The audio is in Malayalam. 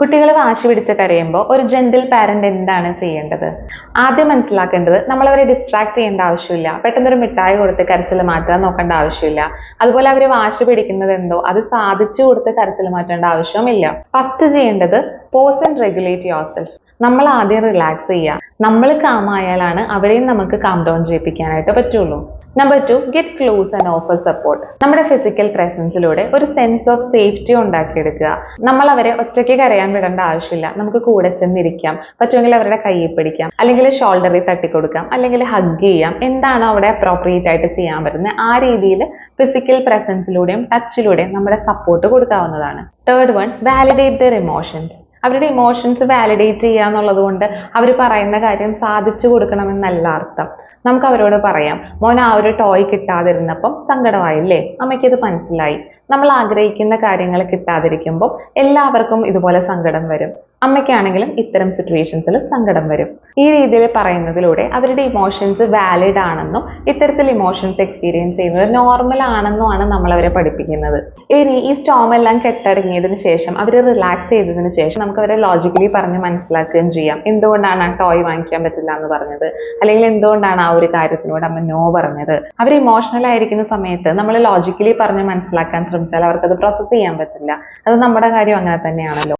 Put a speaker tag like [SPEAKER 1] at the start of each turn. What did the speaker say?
[SPEAKER 1] കുട്ടികൾ വാശി പിടിച്ച് കരയുമ്പോൾ ഒരു ജെന്റിൽ പാരന്റ് എന്താണ് ചെയ്യേണ്ടത്? ആദ്യം മനസ്സിലാക്കേണ്ടത് നമ്മൾ അവരെ ഡിസ്ട്രാക്ട് ചെയ്യേണ്ട ആവശ്യമില്ല. പെട്ടെന്നൊരു മിഠായി കൊടുത്ത് കരച്ചിൽ മാറ്റാൻ നോക്കേണ്ട ആവശ്യമില്ല. അതുപോലെ അവർ വാശി പിടിക്കുന്നത് എന്തോ അത് സാധിച്ചു കൊടുത്ത് കരച്ചിൽ മാറ്റേണ്ട ആവശ്യവുമില്ല. ഫസ്റ്റ് ചെയ്യേണ്ടത് pause and regulate yourself. നമ്മൾ ആദ്യം റിലാക്സ് ചെയ്യുക. നമ്മൾ കാം ആയാലാണ് അവരെയും നമുക്ക് കാം ഡൗൺ ചെയ്യിപ്പിക്കാനായിട്ട് പറ്റുള്ളൂ. Number 2, get close and offer support. നമ്മുടെ ഫിസിക്കൽ പ്രസൻസിലൂടെ ഒരു സെൻസ് ഓഫ് സേഫ്റ്റി ഉണ്ടാക്കിയെടുക്കുക. നമ്മൾ അവരെ ഒറ്റയ്ക്ക് കരയാൻ വിടേണ്ട ആവശ്യമില്ല. നമുക്ക് കൂടെ ചെന്നിരിക്കാം, പറ്റുമെങ്കിൽ അവരുടെ കയ്യിൽ പിടിക്കാം, അല്ലെങ്കിൽ ഷോൾഡറിൽ തട്ടിക്കൊടുക്കാം, അല്ലെങ്കിൽ ഹഗ് ചെയ്യാം. എന്താണോ അവിടെ അപ്രോപ്രിയേറ്റ് ആയിട്ട് ചെയ്യാൻ പറ്റുന്നത് ആ രീതിയിൽ ഫിസിക്കൽ പ്രസൻസിലൂടെയും ടച്ചിലൂടെയും നമ്മുടെ സപ്പോർട്ട് കൊടുക്കാവുന്നതാണ്. Third one, validate there emotions. അവരുടെ ഇമോഷൻസ് വാലിഡേറ്റ് ചെയ്യുക എന്നുള്ളത് കൊണ്ട് അവർ പറയുന്ന കാര്യം സാധിച്ചു കൊടുക്കണമെന്നല്ല അർത്ഥം. നമുക്ക് അവരോട് പറയാം, മോൻ ആ ഒരു ടോയ് കിട്ടാതിരുന്നപ്പം സങ്കടമായില്ലേ, അമ്മയ്ക്കത് മനസ്സിലായി. നമ്മൾ ആഗ്രഹിക്കുന്ന കാര്യങ്ങൾ കിട്ടാതിരിക്കുമ്പോൾ എല്ലാവർക്കും ഇതുപോലെ സങ്കടം വരും. അമ്മയ്ക്കാണെങ്കിലും ഇത്തരം സിറ്റുവേഷൻസിൽ സങ്കടം വരും. ഈ രീതിയിൽ പറയുന്നതിലൂടെ അവരുടെ ഇമോഷൻസ് വാലിഡ് ആണെന്നും ഇത്തരത്തിൽ ഇമോഷൻസ് എക്സ്പീരിയൻസ് ചെയ്യുന്നത് നോർമൽ ആണെന്നുമാണ് നമ്മൾ അവരെ പഠിപ്പിക്കുന്നത്. ഇനി ഈ സ്റ്റോം എല്ലാം കെട്ടടങ്ങിയതിന് ശേഷം അവർ റിലാക്സ് ചെയ്തതിന് ശേഷം നമുക്ക് അവരെ ലോജിക്കലി പറഞ്ഞ് മനസ്സിലാക്കുകയും ചെയ്യാം. എന്തുകൊണ്ടാണ് ആ ടോയ് വാങ്ങിക്കാൻ പറ്റില്ല എന്ന് പറഞ്ഞത്, അല്ലെങ്കിൽ എന്തുകൊണ്ടാണ് ആ ഒരു കാര്യത്തിനോട് അമ്മ നോ പറഞ്ഞത്. അവർ ഇമോഷണൽ ആയിരിക്കുന്ന സമയത്ത് നമ്മൾ ലോജിക്കലി പറഞ്ഞ് മനസ്സിലാക്കാൻ ശ്രമിച്ചാൽ അവർക്കത് പ്രോസസ്സ് ചെയ്യാൻ പറ്റില്ല. അത് നമ്മുടെ കാര്യം അങ്ങനെ തന്നെയാണല്ലോ.